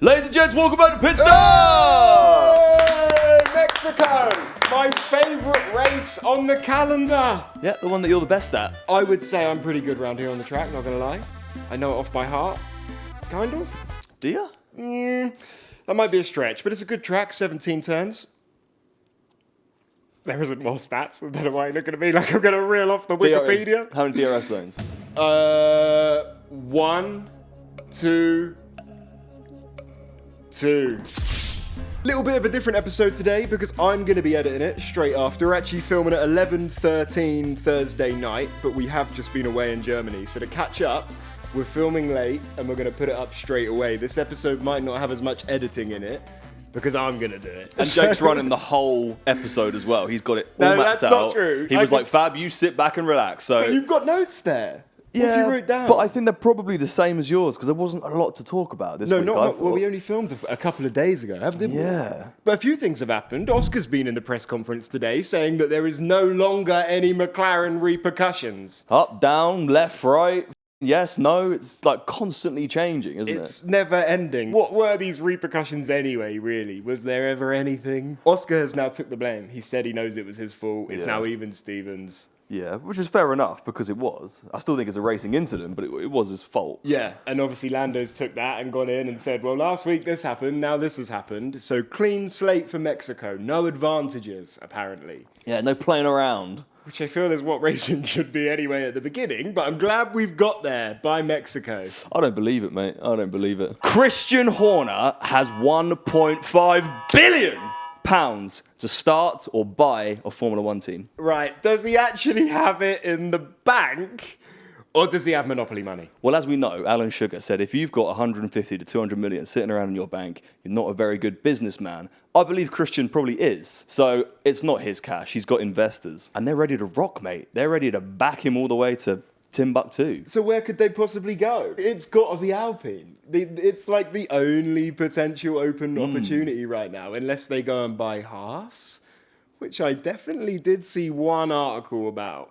Ladies and gents, welcome back to Pitstop! Hey, Mexico! My favourite race on the calendar. Yeah, the one that you're the best at. I would say I'm pretty good round here on the track, not gonna lie. I know it off by heart. Kind of. Do you? That might be a stretch, but it's a good track, 17 turns. There isn't more stats, and then am I looking at me like I'm gonna reel off the Wikipedia? How many DRS zones? 1, 2, 2. Little bit of a different episode today because I'm going to be editing it straight after. We're actually filming at 11:13 Thursday night, but we have just been away in Germany. So to catch up, we're filming late and we're going to put it up straight away. This episode might not have as much editing in it because I'm going to do it. And Jake's running the whole episode as well. He's got it all mapped out. No, that's not true. He was like, Fab, you sit back and relax. So But you've got notes there. What have you wrote down? But I think they're probably the same as yours because there wasn't a lot to talk about this week. Well, we only filmed a couple of days ago, haven't we? Yeah. But a few things have happened. Oscar's been in the press conference today saying that there is no longer any McLaren repercussions. Up, down, left, right. Yes, no, it's like constantly changing, isn't it? It's never ending. What were these repercussions anyway, really? Was there ever anything? Oscar has now took the blame. He said he knows it was his fault. It's now even Stevens. Yeah, which is fair enough because it was. I still think it's a racing incident, but it was his fault. Yeah, and obviously Lando's took that and gone in and said, well, last week this happened, now this has happened. So clean slate for Mexico. No advantages, apparently. Yeah, no playing around. Which I feel is what racing should be anyway at the beginning, but I'm glad we've got there by Mexico. I don't believe it, mate. I don't believe it. Christian Horner has £1.5 billion to start or buy a Formula One team. Right, does he actually have it in the bank, or does he have monopoly money? Well, as we know, Alan Sugar said, if you've got 150 to 200 million sitting around in your bank, you're not a very good businessman. I believe Christian probably is. So it's not his cash. He's got investors. And they're ready to rock, mate. They're ready to back him all the way to Timbuktu. So where could they possibly go? It's got to be Alpine. It's like the only potential open opportunity right now, unless they go and buy Haas, which I definitely did see one article about.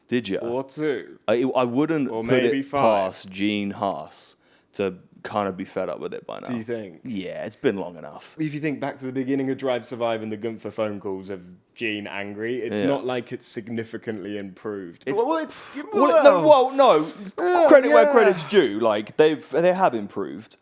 Did you? Or two. I wouldn't or put maybe it 5. past Gene Haas to kind of be fed up with it by now. Do you think? Yeah, it's been long enough. If you think back to the beginning of Drive Survive and the Gunther phone calls of Gene angry, it's not like it's significantly improved. No. Yeah, Credit where credit's due. Like they have improved.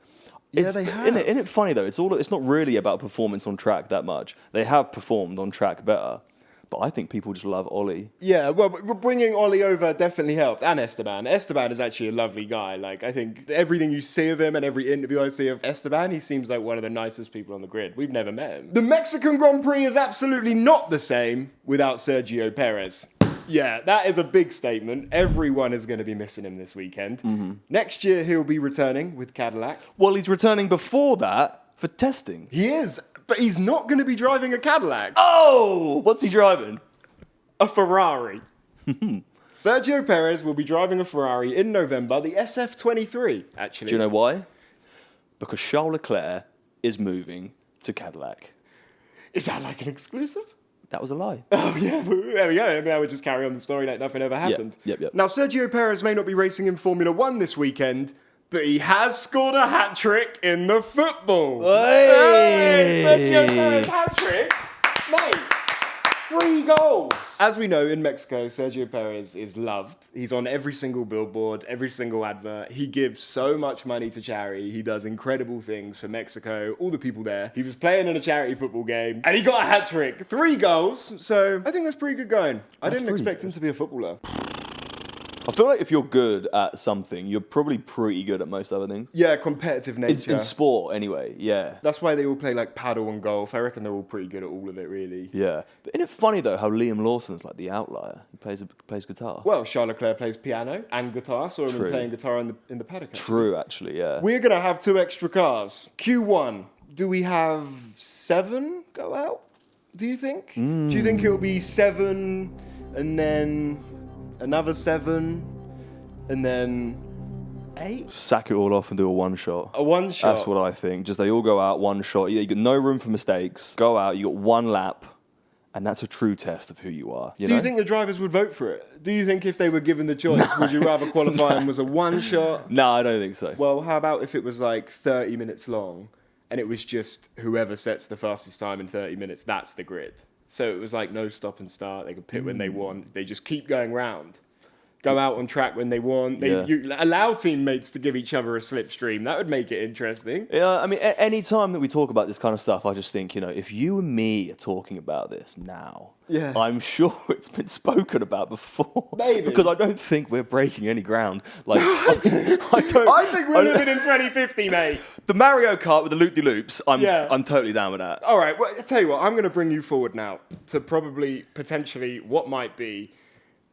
Yeah, they have. Isn't it funny though? It's not really about performance on track that much. They have performed on track better. But I think people just love Ollie. Yeah, well, bringing Ollie over definitely helped. And Esteban. Esteban is actually a lovely guy. Like, I think everything you see of him and every interview I see of Esteban, he seems like one of the nicest people on the grid. We've never met him. The Mexican Grand Prix is absolutely not the same without Sergio Perez. Yeah, that is a big statement. Everyone is going to be missing him this weekend. Mm-hmm. Next year, he'll be returning with Cadillac. Well, he's returning before that for testing. He is. But he's not going to be driving a Cadillac. Oh! What's he driving? A Ferrari. Sergio Perez will be driving a Ferrari in November, the SF23, actually. Do you know why? Because Charles Leclerc is moving to Cadillac. Is that like an exclusive? That was a lie. Oh, yeah. There we go. I mean, I would just carry on the story like nothing ever happened. Yep. Now, Sergio Perez may not be racing in Formula One this weekend, but he has scored a hat-trick in the football. Hey! Sergio Perez hat-trick. Mate, 3 goals. As we know, in Mexico, Sergio Perez is loved. He's on every single billboard, every single advert. He gives so much money to charity. He does incredible things for Mexico, all the people there. He was playing in a charity football game, and he got a hat-trick. 3 goals, so I think that's pretty good going. I didn't expect him to be a footballer. I feel like if you're good at something, you're probably pretty good at most other things. Yeah, competitive nature. In sport, anyway, yeah. That's why they all play like paddle and golf. I reckon they're all pretty good at all of it, really. Yeah. But isn't it funny, though, how Liam Lawson's like the outlier? He plays guitar. Well, Charles Leclerc plays piano and guitar, so True. I'm playing guitar in the paddock. True, actually, yeah. We're going to have 2 extra cars. Q1, do we have 7 go out, do you think? Do you think it'll be 7 and then another 7 and then 8? Sack it all off and do a one-shot. A one-shot? That's what I think. Just they all go out, one shot. You got no room for mistakes. Go out, you got 1 lap, And that's a true test of who you are. Do you think the drivers would vote for it? Do you think if they were given the choice, would you rather qualify and was a one shot? No, I don't think so. Well, how about if it was like 30 minutes long and it was just whoever sets the fastest time in 30 minutes, that's the grid. So it was like no stop and start. They could pit when they want. They just keep going round. Go out on track when they want. You allow teammates to give each other a slipstream. That would make it interesting. Yeah, I mean, any time that we talk about this kind of stuff, I just think, if you and me are talking about this now, I'm sure it's been spoken about before. Maybe. Because I don't think we're breaking any ground. Like, I think we're living in 2050, mate. The Mario Kart with the loop-de-loops, I'm totally down with that. All right, well, I tell you what, I'm going to bring you forward now to potentially what might be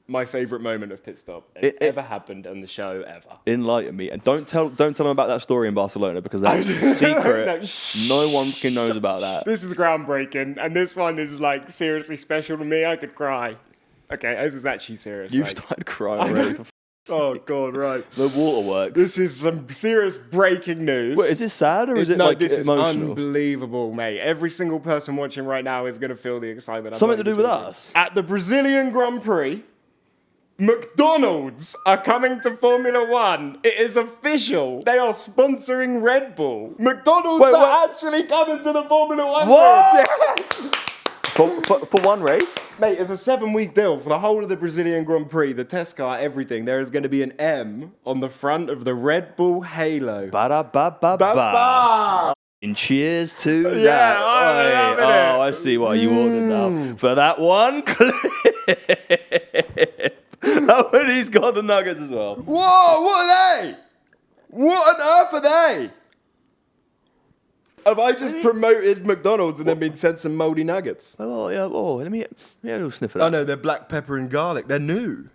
my favourite moment of pit stop ever happened on the show ever. Enlighten me, and don't tell them about that story in Barcelona because that's a secret. No one knows about that. This is groundbreaking, and this one is like seriously special to me. I could cry. Okay, this is actually serious. You've started crying already. Oh God, right. The waterworks. This is some serious breaking news. Wait, is this sad or is it like this emotional? is unbelievable, mate. Every single person watching right now is going to feel the excitement. Something to do with us? At the Brazilian Grand Prix, McDonald's are coming to Formula One. It is official. They are sponsoring Red Bull. McDonald's are actually coming to the Formula One. What? Yes. For one race? Mate, it's a 7-week deal for the whole of the Brazilian Grand Prix, the test car, everything. There is going to be an M on the front of the Red Bull Halo. Ba-da-ba-ba-ba. And cheers to that. Yeah, I love it. Oh, I see why you ordered now. For that one clip. Oh, and he's got the nuggets as well. Whoa, what are they? What on earth are they? Have I just promoted McDonald's and then been sent some mouldy nuggets? Oh, yeah. Oh, let me have a little sniff of that. Oh, no, they're black pepper and garlic. They're new.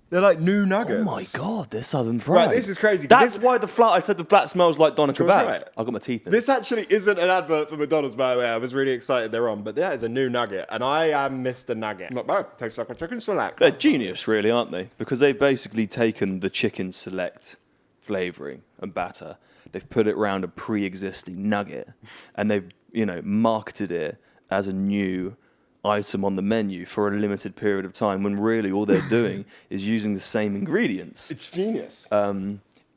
They're like new nuggets. Oh, my God. They're Southern fried. Right, this is crazy. That's why I said the flat smells like Doner kebab. Right. I got my teeth in. This actually isn't an advert for McDonald's, by the way. I was really excited they're on, but that is a new nugget, and I am Mr. Nugget. Not bad. Tastes like a chicken select. They're genius, really, aren't they? Because they've basically taken the chicken select flavouring and batter, they've put it around a pre-existing nugget, and they've, marketed it as a new item on the menu for a limited period of time, when really all they're doing is using the same ingredients. It's genius.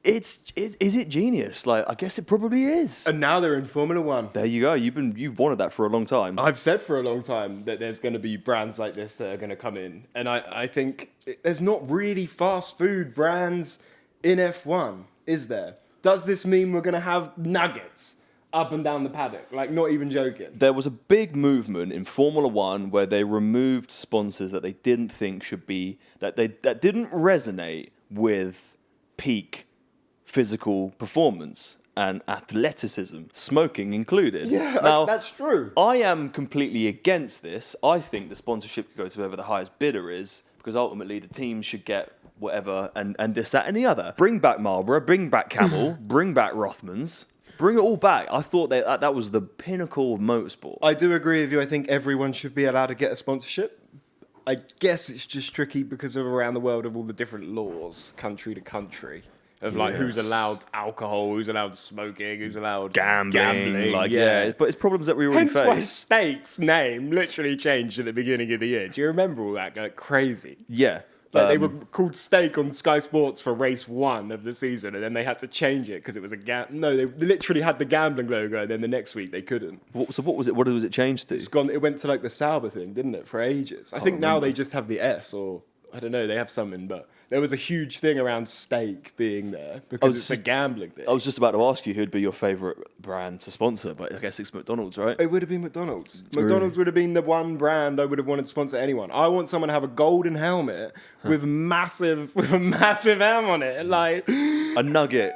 Is it genius? Like, I guess it probably is. And now they're in Formula One. There you go. You've wanted that for a long time. I've said for a long time that there's going to be brands like this that are going to come in. And I think there's not really fast food brands in F1, is there? Does this mean we're going to have nuggets up and down the paddock? Like, not even joking. There was a big movement in Formula One where they removed sponsors that they didn't think should be, that didn't resonate with peak physical performance and athleticism, smoking included. Yeah, now, that's true. I am completely against this. I think the sponsorship could go to whoever the highest bidder is, because ultimately the team should get whatever, and this, that, and the other. Bring back Marlboro, bring back Camel, bring back Rothmans. Bring it all back. I thought that was the pinnacle of motorsport. I do agree with you. I think everyone should be allowed to get a sponsorship. I guess it's just tricky because of around the world of all the different laws, country to country, of like who's allowed alcohol, who's allowed smoking, who's allowed gambling. Like, yeah. But it's problems that we already Hence why face. Steak's name literally changed at the beginning of the year. Do you remember all that? Like, crazy. Yeah. Like, they were called Steak on Sky Sports for race 1 of the season, and then they had to change it because it was no, they literally had the gambling logo, and then the next week they couldn't. So what was it? What was it changed to? It went to like the Sauber thing, didn't it, for ages? I think now they just have the S, or I don't know, they have something, but there was a huge thing around Steak being there because it's a gambling thing. I was just about to ask you who'd be your favourite brand to sponsor, but I guess it's McDonald's, right? It would have been McDonald's. McDonald's would have been the one brand I would have wanted to sponsor anyone. I want someone to have a golden helmet with a massive M on it, like a nugget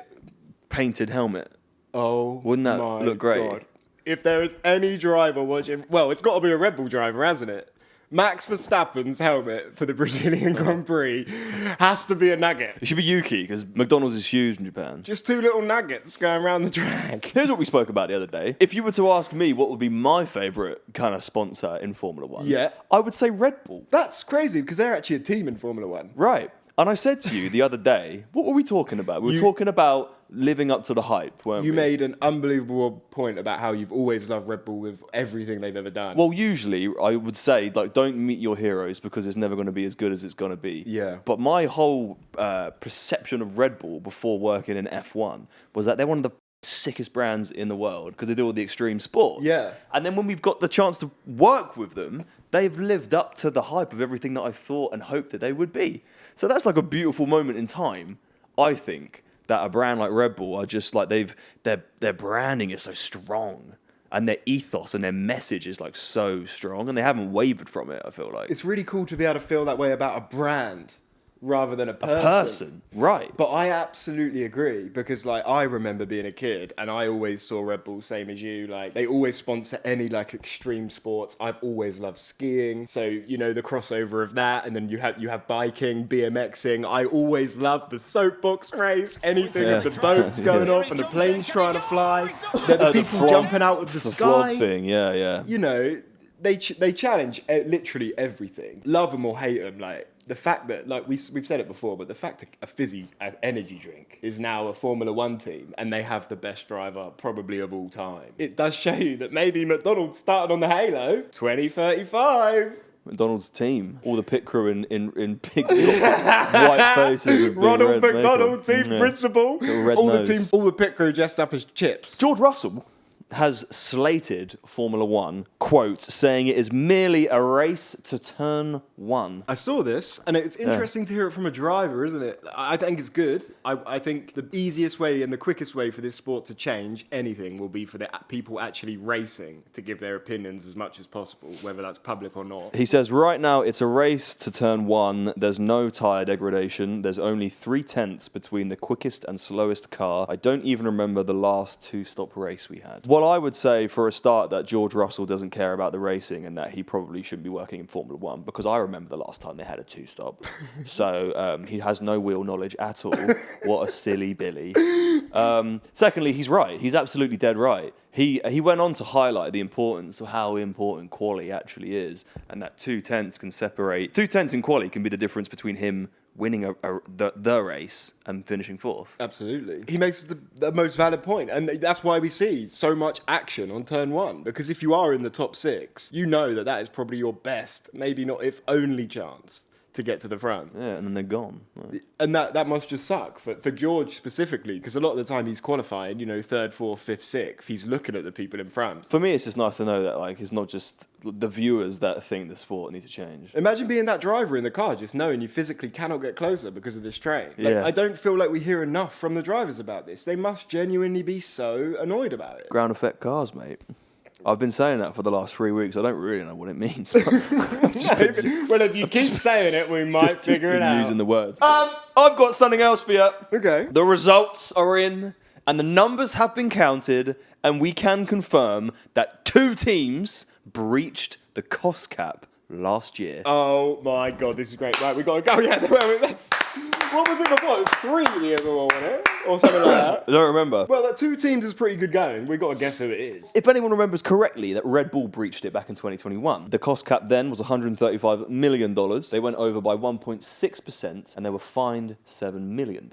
painted helmet. Oh, wouldn't that look great? God. If there is any driver watching, well, it's got to be a Red Bull driver, hasn't it? Max Verstappen's helmet for the Brazilian Grand Prix has to be a nugget. It should be Yuki, because McDonald's is huge in Japan. Just 2 little nuggets going around the track. Here's what we spoke about the other day. If you were to ask me what would be my favourite kind of sponsor in Formula One, Yeah. I would say Red Bull. That's crazy because they're actually a team in Formula One. Right. And I said to you the other day, what were we talking about? We were talking about living up to the hype, weren't we? You made an unbelievable point about how you've always loved Red Bull with everything they've ever done. Well, usually I would say, like, don't meet your heroes because it's never going to be as good as it's going to be. Yeah. But my whole perception of Red Bull before working in F1 was that they're one of the sickest brands in the world because they do all the extreme sports. Yeah. And then when we've got the chance to work with them, they've lived up to the hype of everything that I thought and hoped that they would be. So that's like a beautiful moment in time, I think, that a brand like Red Bull are just like their branding is so strong and their ethos and their message is like so strong and they haven't wavered from it, I feel like. It's really cool to be able to feel that way about a brand rather than a person. Right. But I absolutely agree because, like, I remember being a kid and I always saw Red Bull, same as you. Like, they always sponsor any, like, extreme sports. I've always loved skiing. So, you know, the crossover of that. And then you have biking, BMXing. I always loved the soapbox race, anything with the boats going off and the planes trying to fly. The people jumping out of the sky. Vlog thing, yeah. You know, they challenge literally everything. Love them or hate them, like. The fact that, like we've said it before, but the fact that a fizzy energy drink is now a Formula One team and they have the best driver probably of all time, it does show you that maybe McDonald's started on the halo 2035. McDonald's team, all the pit crew in big white faces with big Ronald red McDonald, makeup. team principal, red all nose. all the pit crew dressed up as chips. George Russell has slated Formula One, quote, saying it is merely a race to turn one. I saw this, and it's interesting to hear it from a driver, isn't it? I think it's good. I think the easiest way and the quickest way for this sport to change anything will be for the people actually racing to give their opinions as much as possible, whether that's public or not. He says, right now, it's a race to turn one. There's no tyre degradation. There's only 3/10 between the quickest and slowest car. I don't even remember the last two-stop race we had. Well, I would say, for a start, that George Russell doesn't care about the racing and that he probably shouldn't be working in Formula One because I remember the last time they had a two-stop. So he has no wheel knowledge at all. What a silly Billy. Secondly, he's right. He's absolutely dead right. He went on to highlight the importance of how important quali actually is and that 2/10 can separate. 2/10 in quali can be the difference between him winning the race and finishing fourth. Absolutely. He makes the most valid point, and that's why we see so much action on turn one, because if you are in the top six, you know that is probably your best, maybe not if only chance to get to the front. Yeah, and then they're gone. Right. And that must just suck for George specifically, because a lot of the time he's qualifying, you know, third, fourth, fifth, sixth, he's looking at the people in front. For me, it's just nice to know that, like, it's not just the viewers that think the sport needs to change. Imagine being that driver in the car, just knowing you physically cannot get closer because of this train. Like, Yeah. I don't feel like we hear enough from the drivers about this. They must genuinely be so annoyed about it. Ground effect cars, mate. I've been saying that for the last 3 weeks. I don't really know what it means. But Well, if you keep saying it, we might figure it out. Using the words. I've got something else for you. Okay. The results are in, and the numbers have been counted, and we can confirm that 2 teams breached the cost cap last year. Oh my god, this is great. Right, we got to go. Yeah, what was it before? It was 3 the year before, wasn't it? Or something like that. I don't remember. Well, that 2 teams is pretty good going. We got to guess who it is. If anyone remembers correctly, that Red Bull breached it back in 2021. The cost cap then was $135 million. They went over by 1.6%, and they were fined $7 million,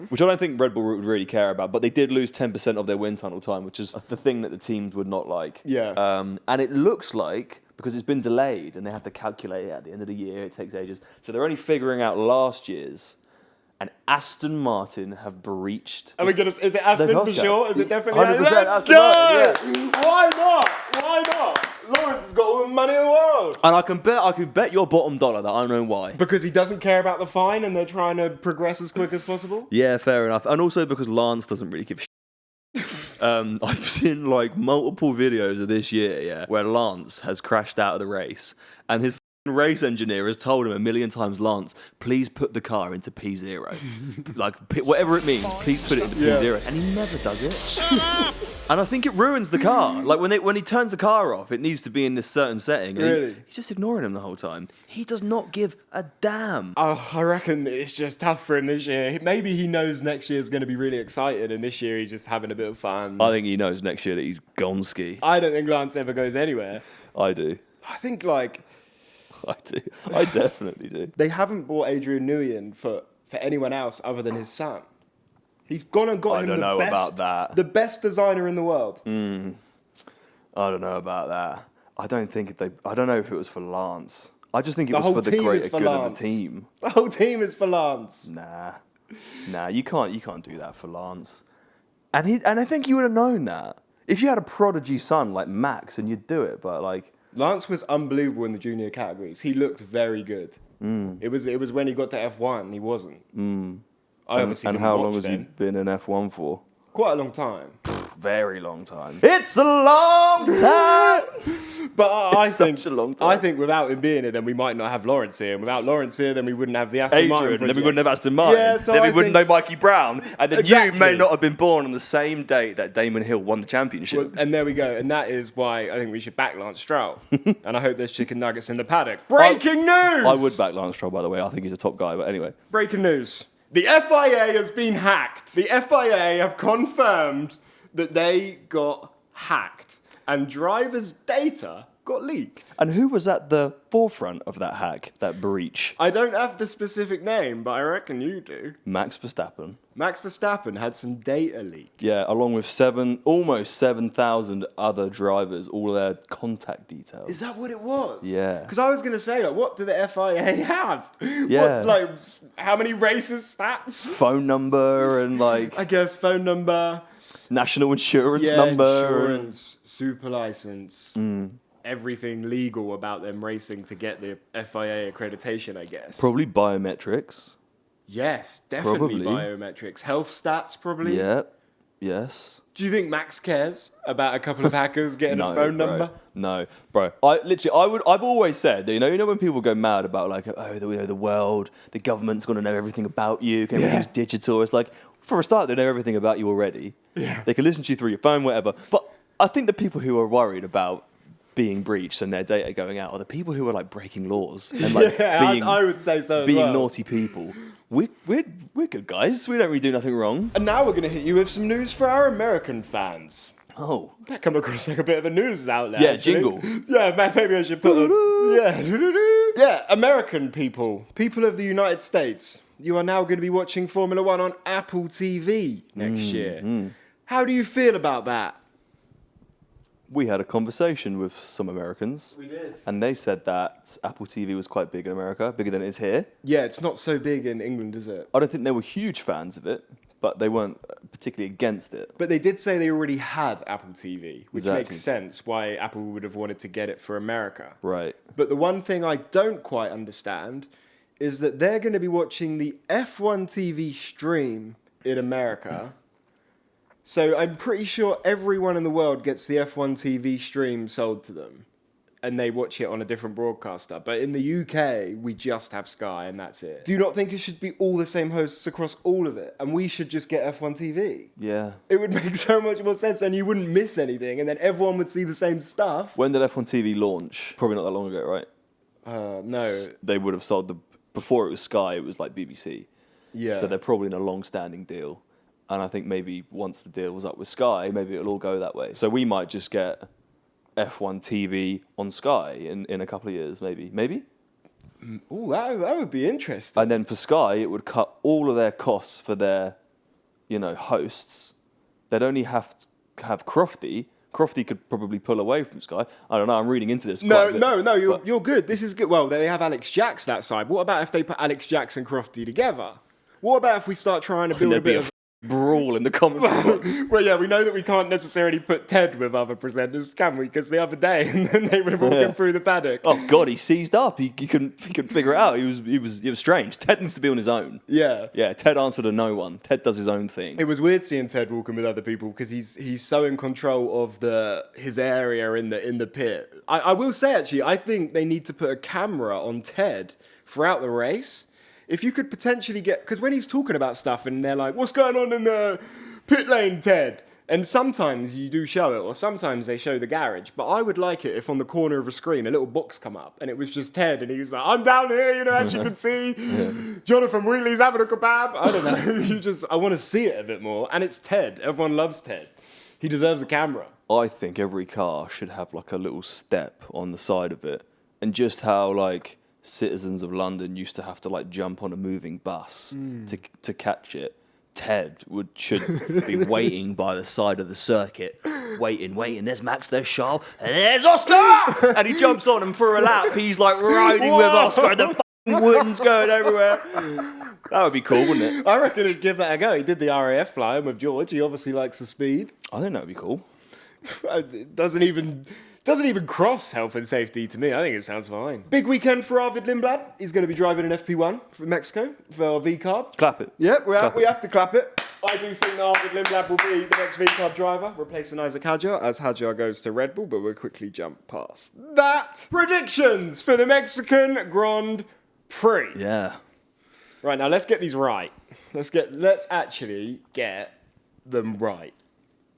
which I don't think Red Bull would really care about, but they did lose 10% of their wind tunnel time, which is the thing that the teams would not like. Yeah. And it looks like, because it's been delayed, and they have to calculate it at the end of the year, it takes ages, so they're only figuring out last year's, and Aston Martin have breached. Are we gonna? Is it Aston for sure? Is it definitely 100% Let's Aston go! Martin, yeah. Why not? Why not? Lawrence has got all the money in the world. And I could bet your bottom dollar that I know why. Because he doesn't care about the fine, and they're trying to progress as quick as possible. Yeah, fair enough. And also because Lance doesn't really give a I've seen like multiple videos of this year, yeah, where Lance has crashed out of the race, and his race engineer has told him a million times, Lance, please put the car into P0. Like, whatever it means, please put it into P0. And he never does it. And I think it ruins the car. Like, when he turns the car off, it needs to be in this certain setting. And Really? he's just ignoring him the whole time. He does not give a damn. Oh, I reckon it's just tough for him this year. Maybe he knows next year's going to be really excited, and this year he's just having a bit of fun. I think he knows next year that he's Gonski. I don't think Lance ever goes anywhere. I do. I think, like, I do. I definitely do. They haven't bought Adrian Newey in for anyone else other than his son. He's gone and got I him don't the know best, about that. the best designer in the world. I don't know about that. I don't know if it was for Lance. I just think it The was whole for the team greater is for good of Lance. the team. The whole team is for Lance. Nah, you can't do that for Lance. And I think you would have known that. If you had a prodigy son like Max, and you'd do it, but like Lance was unbelievable in the junior categories. He looked very good. It was when he got to F1, he wasn't. I obviously and didn't how watch long has he then. been in F1 for? Quite a long time. Very long time. It's a long time. But I It's think such a long time. I think without him being here, then we might not have Lawrence here. And without Lawrence here, then we wouldn't have the Aston Martin Adrian, then we project. wouldn't have Aston Martin. Yeah, so then we I wouldn't think- know Mikey Brown. And then you Exactly. may not have been born on the same date that Damon Hill won the championship. Well, and there we go. And that is why I think we should back Lance Stroll. And I hope there's chicken nuggets in the paddock. Breaking news! I would back Lance Stroll, by the way. I think he's a top guy. But anyway. Breaking news. The FIA has been hacked. The FIA have confirmed that they got hacked. And drivers' data got leaked. And who was at the forefront of that hack, that breach? I don't have the specific name, but I reckon you do. Max Verstappen. Max Verstappen had some data leak. Yeah, along with almost 7,000 other drivers, all their contact details. Is that what it was? Yeah. Because I was going to say, like, what do the FIA have? Yeah. What, like, how many races stats? Phone number and like I guess phone number. national insurance number. Insurance, super license. Everything legal about them racing to get the FIA accreditation, I guess. Probably biometrics. Yes, definitely Probably. biometrics. Health stats, probably. Yep. Yes. Do you think Max cares about a couple of hackers getting a phone bro. number? No, bro. I've always said that, you know when people go mad about like, oh, the world, the government's going to know everything about you, can use digital. It's like, for a start, they know everything about you already. Yeah. They can listen to you through your phone, whatever. But I think the people who are worried about being breached and their data going out are the people who are like breaking laws and like being, I would say so as being well. naughty people. We're good guys. We don't really do nothing wrong. And now we're going to hit you with some news for our American fans. Oh. That come across like a bit of a news outlet. Yeah, actually. jingle. Yeah, maybe I should put yeah, American people of the United States. You are now going to be watching Formula One on Apple TV next year. How do you feel about that? We had a conversation with some Americans. We did. And they said that Apple TV was quite big in America, bigger than it is here. Yeah, it's not so big in England, is it? I don't think they were huge fans of it, but they weren't particularly against it. But they did say they already had Apple TV, which Exactly. makes sense why Apple would have wanted to get it for America. Right. But the one thing I don't quite understand is that they're going to be watching the F1 TV stream in America. So I'm pretty sure everyone in the world gets the F1 TV stream sold to them. And they watch it on a different broadcaster. But in the UK, we just have Sky and that's it. Do you not think it should be all the same hosts across all of it? And we should just get F1 TV? Yeah. It would make so much more sense and you wouldn't miss anything. And then everyone would see the same stuff. When did F1 TV launch? Probably not that long ago, right? No. They would have sold before it was Sky, it was like BBC. Yeah. So they're probably in a long-standing deal. And I think maybe once the deal was up with Sky, maybe it'll all go that way. So we might just get F1 TV on Sky in a couple of years, maybe. Maybe? Oh, that would be interesting. And then for Sky, it would cut all of their costs for their, hosts. They'd only have to have Crofty. Crofty could probably pull away from Sky. I don't know, I'm reading into this quite a bit, No, but- you're good. This is good. Well, they have Alex Jacks that side. What about if they put Alex Jacks and Crofty together? What about if we start trying to build a There'd be bit a of... brawl in the commentary box. Well, yeah, we know that we can't necessarily put Ted with other presenters, can we? Because the other day, and then they were walking through the paddock. Oh God, he seized up. He couldn't figure it out. It was strange. Ted needs to be on his own. Yeah. Yeah, Ted answered to no one. Ted does his own thing. It was weird seeing Ted walking with other people because he's so in control of his area in the pit. I will say actually, I think they need to put a camera on Ted throughout the race. If you could potentially because when he's talking about stuff and they're like, "What's going on in the pit lane, Ted?" And sometimes you do show it, or sometimes they show the garage. But I would like it if on the corner of a screen a little box come up and it was just Ted, and he was like, "I'm down here, as you can see, Jonathan Wheatley's having a kebab." I don't know. I want to see it a bit more. And it's Ted. Everyone loves Ted. He deserves a camera. I think every car should have like a little step on the side of it and just how like citizens of London used to have to like jump on a moving bus to catch it. Ted should be waiting by the side of the circuit, waiting. There's Max, there's Charles, and there's Oscar! And he jumps on him for a lap. He's like riding with Oscar, and the fucking wooden's going everywhere. That would be cool, wouldn't it? I reckon he'd give that a go. He did the RAF flying with George. He obviously likes the speed. I think that would be cool. It doesn't even cross health and safety to me. I think it sounds fine. Big weekend for Arvid Lindblad. He's going to be driving an FP1 for Mexico for V-Carb. Clap it. Yeah, we have to clap it. I do think that Arvid Lindblad will be the next V-Carb driver, replacing Isaac Hadjar as Hadjar goes to Red Bull, but we'll quickly jump past that. Predictions for the Mexican Grand Prix. Yeah. Right, now let's get these right. Let's actually get them right.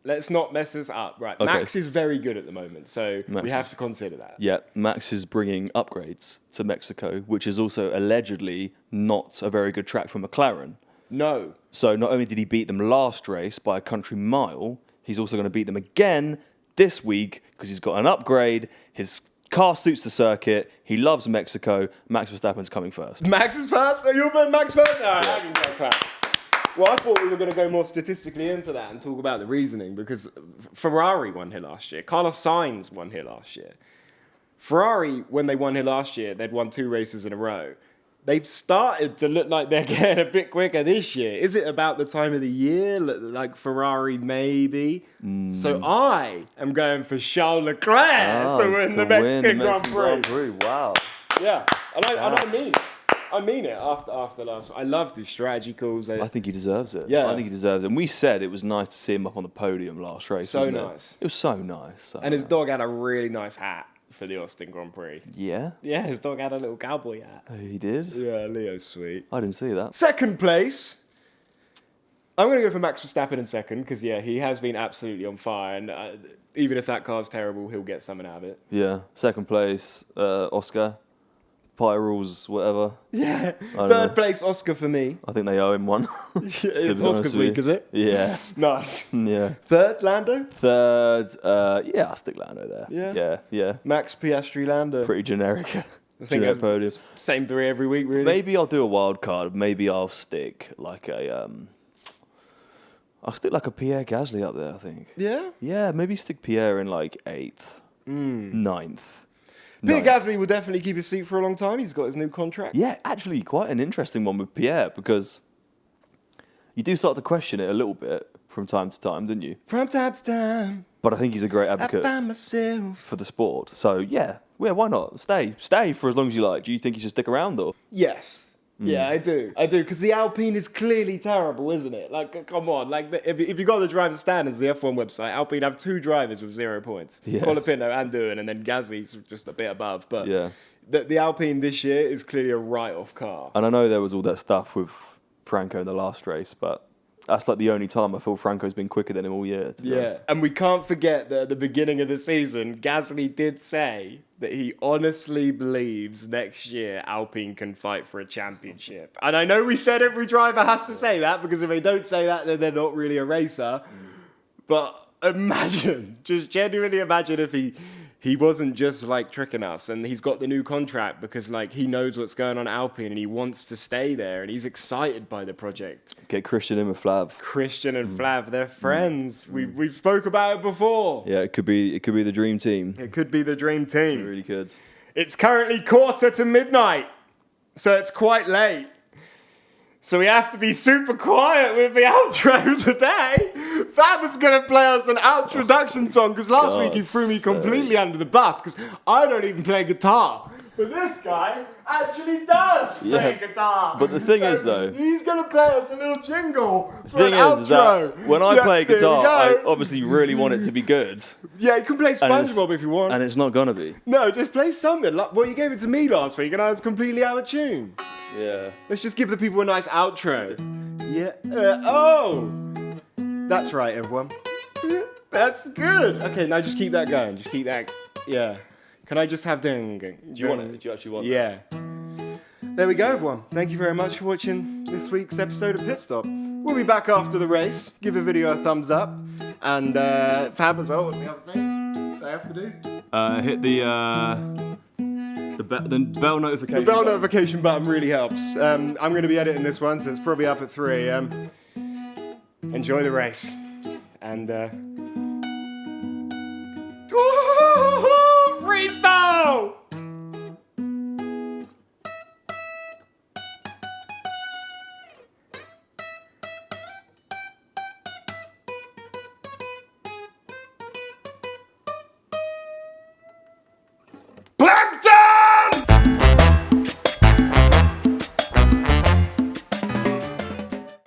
Let's not mess this up. Right, Okay. Max is very good at the moment, so Max we have to consider that. Yeah, Max is bringing upgrades to Mexico, which is also allegedly not a very good track for McLaren. No. So not only did he beat them last race by a country mile, he's also going to beat them again this week because he's got an upgrade. His car suits the circuit. He loves Mexico. Max Verstappen's coming first. Max is first? Are you going Max first? All right, I can go clap. Well, I thought we were going to go more statistically into that and talk about the reasoning because Ferrari won here last year. Carlos Sainz won here last year. Ferrari, when they won here last year, they'd won 2 races in a row. They've started to look like they're getting a bit quicker this year. Is it about the time of the year? Like Ferrari, maybe? So I am going for Charles Leclerc to win the Mexican Grand Prix. Wow. Yeah, and I mean it. I mean it after last one. I loved his strategy calls. I think he deserves it. Yeah. I think he deserves it. And we said it was nice to see him up on the podium last race. So wasn't nice. It was so nice. And his dog had a really nice hat for the Austin Grand Prix. Yeah? Yeah, his dog had a little cowboy hat. Oh, he did? Yeah, Leo's sweet. I didn't see that. Second place. I'm going to go for Max Verstappen in second because, yeah, he has been absolutely on fire. And even if that car's terrible, he'll get something out of it. Yeah. Second place, Oscar. Pie rules, whatever. Yeah. Third Third place, Oscar for me. I think they owe him one. It's Oscar's week, is it? Yeah. Nice. Yeah. Third, Lando. Third, yeah, I'll stick Lando there. Yeah? Yeah. Max, Piastri, Lando. Pretty generic. I think Generic podium. same 3 every week, really. Maybe I'll do a wild card. Maybe I'll stick like a Pierre Gasly up there, I think. Yeah? Yeah, maybe stick Pierre in like 8th, 9th. Pierre Gasly will definitely keep his seat for a long time. He's got his new contract. Yeah, actually quite an interesting one with Pierre because you do start to question it a little bit from time to time, don't you? From time to time, But I think he's a great I advocate find myself. for the sport. So yeah, why not? Stay for as long as you like. Do you think he should stick around or? Yes. Yeah, I do, because the Alpine is clearly terrible, isn't it? Like, come on, like if you got the driver standards, the F1 website, Alpine have 2 drivers with 0 points, Yeah. Colapinto and Doohan, and then Gasly's just a bit above. But Yeah. the Alpine this year is clearly a write-off car. And I know there was all that stuff with Franco in the last race, but that's like the only time I feel Franco's been quicker than him all year. To be honest. And we can't forget that at the beginning of the season, Gasly did say that he honestly believes next year Alpine can fight for a championship. And I know we said every driver has to say that, because if they don't say that, then they're not really a racer. But imagine, just genuinely imagine if he wasn't just like tricking us, and he's got the new contract because like he knows what's going on at Alpine and he wants to stay there and he's excited by the project. Get Christian in with Flav. Christian and Flav, they're friends. We've spoke about it before. Yeah, it could be the dream team. It could be the dream It team. really could. It's currently 1:45, so it's quite late. So we have to be super quiet with the outro today. Fab was going to play us an introduction song because last week he threw me completely under the bus because I don't even play guitar. But this guy actually does play guitar. But the thing is, though, he's going to play us a little jingle for thing an is outro. that when I play there you guitar, I go. obviously really want it to be good. Yeah, you can play And it's- SpongeBob if you want. And it's not gonna be. No, just play something. Like, well, you gave it to me last week and I was completely out of tune. Yeah. Let's just give the people a nice outro. Yeah. Oh! That's right, everyone. Yeah, that's good. Okay, now just keep that going. Just keep that. Yeah. Can I just have ding? Do you want it? Do you actually want it? Yeah. There we go, everyone. Thank you very much for watching this week's episode of Pitstop. We'll be back after the race. Give the video a thumbs up. And Fab as well. What's the other thing I have to do? Hit the the bell notification. The bell notification button really helps. I'm going to be editing this one, so it's probably up at 3 a.m. Enjoy the race. And